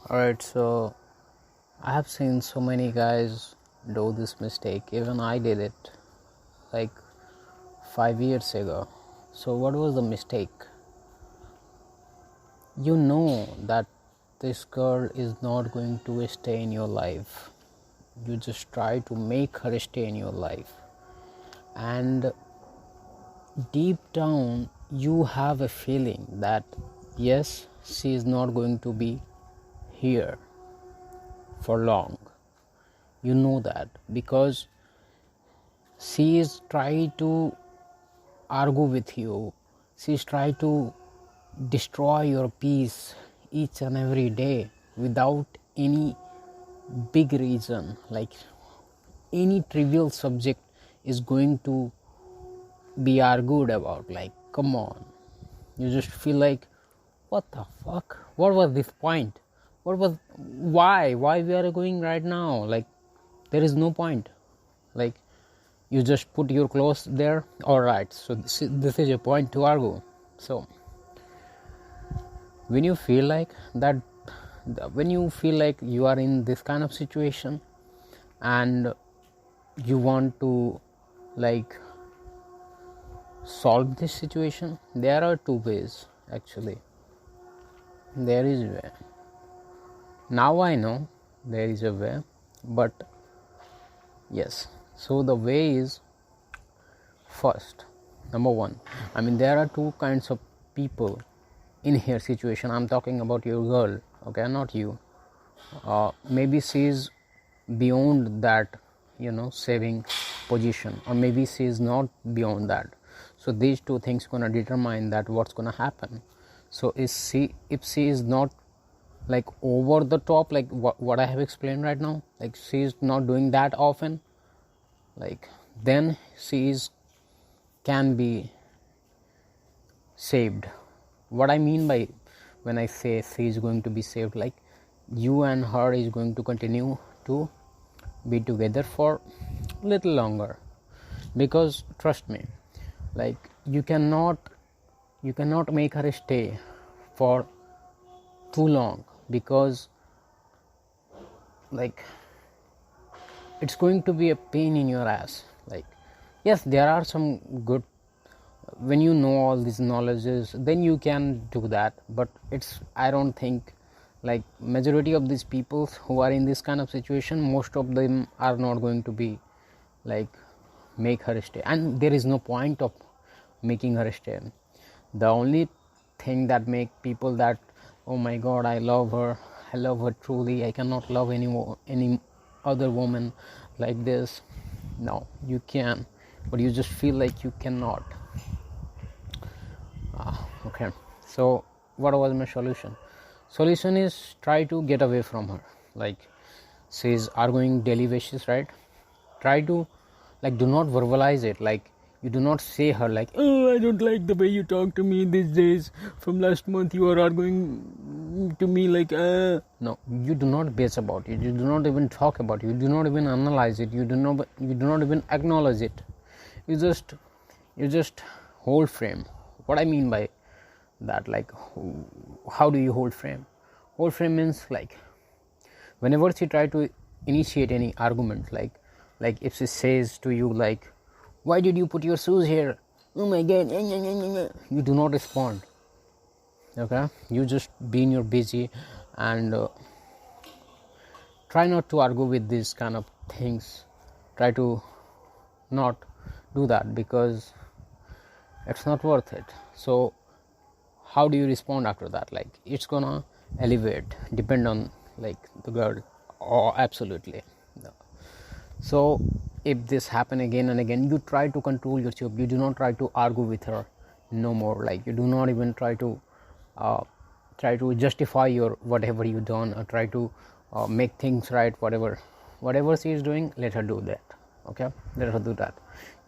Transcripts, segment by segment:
Alright, so I have seen so many guys do this mistake. Even I did it like 5 years ago. So, what was the mistake? You know that this girl is not going to stay in your life. You just try to make her stay in your life, and deep down, you have a feeling that yes, she is not going to be here for long. You know that because she is trying to argue with you, she is trying to destroy your peace each and every day without any big reason. Like any trivial subject is going to be argued about. Like, come on, you just feel like, what the fuck, what was this point, why we are going right now? Like, there is no point. Like, you just put your clothes there, all right, so this is a point to argue. So when you feel like that, when you feel like you are in this kind of situation and you want to like solve this situation, there are two ways. Actually, there is a way. Now I know there is a way, but yes, so the way is, first, number one, I mean, there are two kinds of people in her situation. I'm talking about your girl, okay, not you. Maybe she is beyond that, saving position, or maybe she is not beyond that. So these two things gonna determine that what's gonna happen. So if she is not like over the top, like what I have explained right now, like she is not doing that often, like then she is can be saved. What I mean by when I say she is going to be saved, like you and her is going to continue to be together for little longer, because trust me, like you cannot make her stay for too long, because like it's going to be a pain in your ass. Like, yes, there are some good, when you know all these knowledges, then you can do that, but I don't think, like majority of these people who are in this kind of situation, most of them are not going to be like make her stay, and there is no point of making her stay. The only thing that make people that, oh my god, I love her truly, I cannot love any other woman like this. No, you can, but you just feel like you cannot. Okay, so what was my solution is try to get away from her. Like, she's arguing daily basis, right? Try to, like, do not verbalize it. Like, you do not say her like, oh, I don't like the way you talk to me these days, from last month you are arguing to me like, no, you do not bitch about it, you do not even talk about it, you do not even analyze it, you do not even acknowledge it. You just hold frame. What I mean by that, like, how do you hold frame? Hold frame means, like, whenever she try to initiate any argument, like if she says to you like, why did you put your shoes here, oh my god, you do not respond. Okay, you just be in your busy, and try not to argue with these kind of things. Try to not do that, because it's not worth it. So how do you respond after that? Like, it's gonna elevate, depend on like the girl. Oh, absolutely no. So if this happen again and again, you try to control yourself, you do not try to argue with her no more. Like, you do not even try to justify your whatever you done, or try to make things right. Whatever she is doing, let her do that. Okay, let her do that.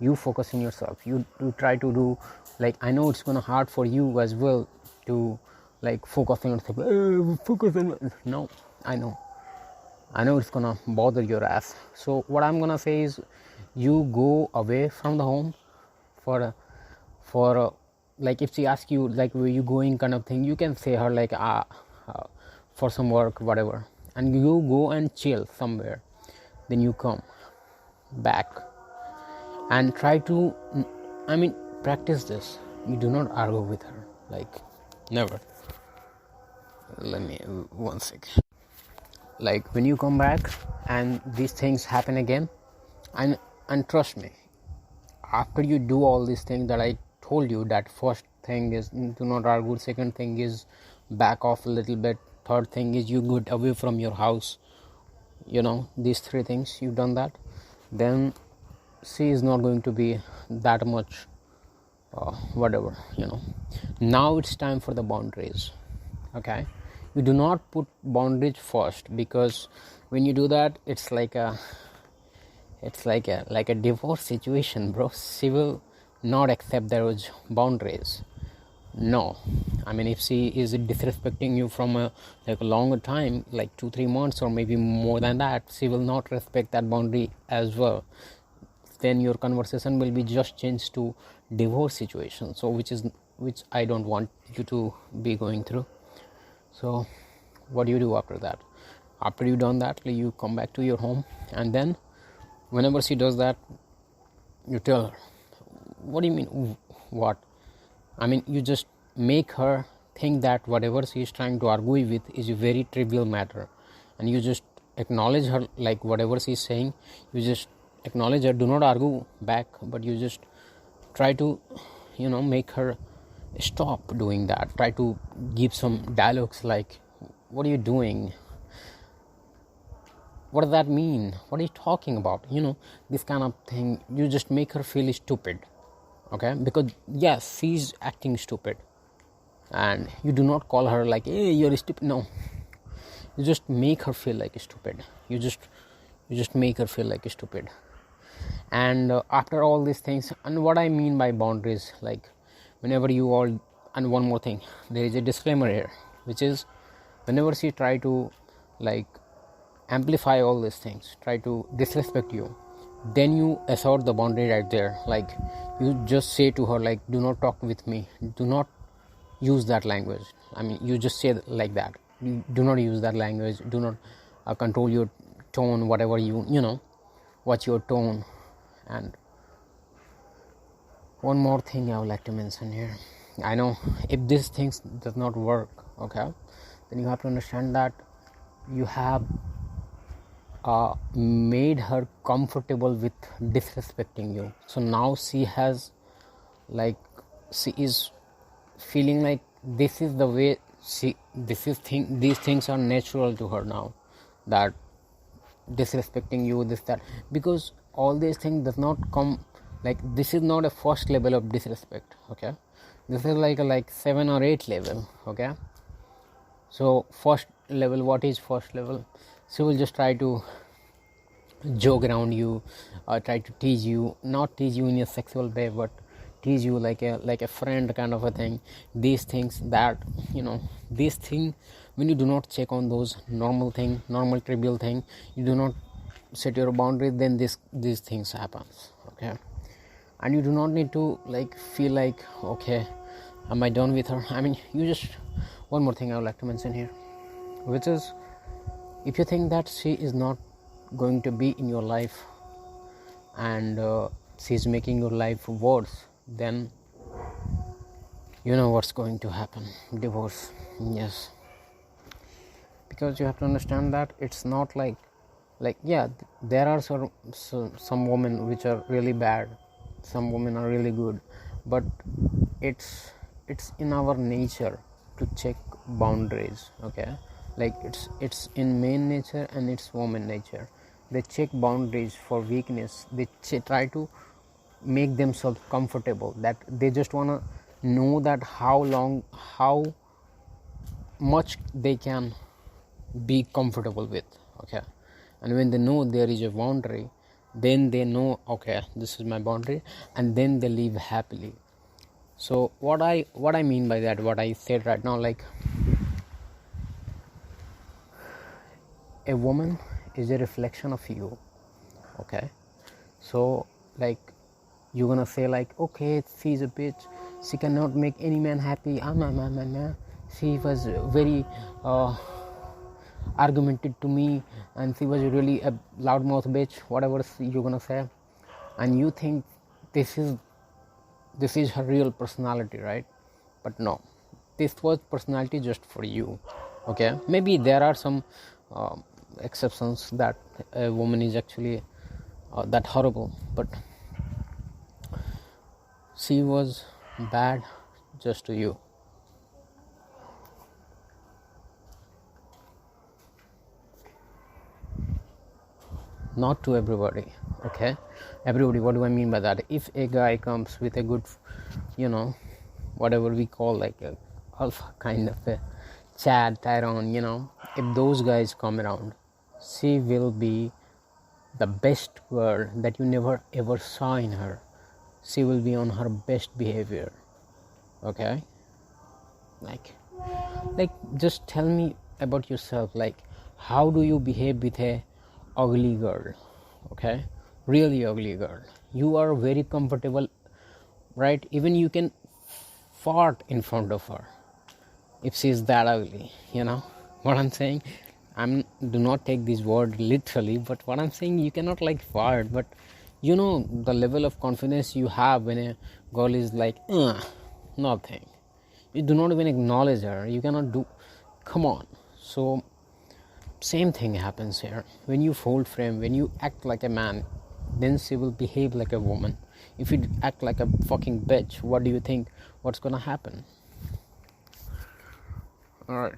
You focus on yourself. You try to do, like, I know it's gonna hard for you as well to like focus on yourself. Focus on, no, I know it's gonna bother your ass. So what I'm gonna say is, you go away from the home for like, if she asks you like, where you going kind of thing, you can say her like, for some work, whatever, and you go and chill somewhere, then you come back and try to, practice this. You do not argue with her, like, never. Let me, one sec. Like, when you come back and these things happen again, and trust me, after you do all these things that I told you, that first thing is do not argue, second thing is back off a little bit, third thing is you get away from your house, these three things, you've done that, then she is not going to be that much whatever. Now it's time for the boundaries. Okay, you do not put boundaries first, because when you do that, it's like a divorce situation, bro. She will not accept those boundaries. No, if she is disrespecting you from a longer time, like 2-3 months or maybe more than that, she will not respect that boundary as well. Then your conversation will be just changed to divorce situation, so which I don't want you to be going through. So what do you do after that? After you've done that, you come back to your home, and then whenever she does that, you tell her, what do you mean what? You just make her think that whatever she is trying to argue with is a very trivial matter, and you just acknowledge her, like whatever she is saying, you just acknowledge her. Do not argue back, but you just try to make her stop doing that. Try to give some dialogues like, what are you doing? What does that mean? What are you talking about? This kind of thing. You just make her feel stupid. Okay, because yes, she's acting stupid, and you do not call her like, hey, you're stupid. No, you just make her feel like stupid. You just make her feel like stupid. And after all these things, and what I mean by boundaries, like whenever you all, and one more thing, there is a disclaimer here, which is whenever she try to amplify all these things, try to disrespect you, then you assert the boundary right there. Like, you just say to her, like, do not talk with me, do not use that language. You just say like that, you do not use that language, do not control your tone, whatever watch your tone. And one more thing I would like to mention here. I know if these things does not work, okay, then you have to understand that you have made her comfortable with disrespecting you. So now she is feeling like this is the way these things are natural to her now, that disrespecting you, this, that, because all these things does not come, this is not a first level of disrespect. Okay, this is like a 7 or 8 level. Okay, so first level, what is first level? She will just try to joke around you, or try to tease you, not tease you in a sexual way, but tease you like a friend kind of a thing. These things that these things, when you do not check on those normal trivial thing, you do not set your boundaries, then these things happens. Okay, and you do not need to feel like, okay, am I done with her? You just, one more thing I would like to mention here, which is, if you think that she is not going to be in your life, and she is making your life worse, then you know what's going to happen: divorce. Yes, because you have to understand that it's not there are some women which are really bad, some women are really good, but it's in our nature to check boundaries. Okay, it's in man nature and it's woman nature. They check boundaries for weakness. They try to make themselves comfortable, that they just want to know that how much they can be comfortable with. Okay, and when they know there is a boundary, then they know, okay, this is my boundary, and then they live happily. So what I mean by that, what I said right now, a woman is a reflection of you. Okay, so you're gonna say okay, she's a bitch, she cannot make any man happy, she was very argumented to me, and she was really a loudmouth bitch, whatever you're gonna say, and you think this is her real personality, right? But no, this was personality just for you. Okay, maybe there are some exceptions that a woman is actually that horrible, but she was bad just to you. Not to everybody. Okay, everybody, what do I mean by that? If a guy comes with a good, whatever we call like a alpha kind of a Chad, Tyrone, if those guys come around, she will be the best girl that you never ever saw in her. She will be on her best behavior. Okay, like just tell me about yourself. Like, how do you behave with a ugly girl? Okay, really ugly girl. You are very comfortable, right? Even you can fart in front of her if she is that ugly. You know what I'm saying? Do not take this word literally, but what I'm saying, you cannot like fart, but the level of confidence you have when a girl is like nothing. You do not even acknowledge her. You cannot do. Come on. So same thing happens here. When you fold frame, when you act like a man, then she will behave like a woman. If you act like a fucking bitch, what do you think what's gonna happen? All right.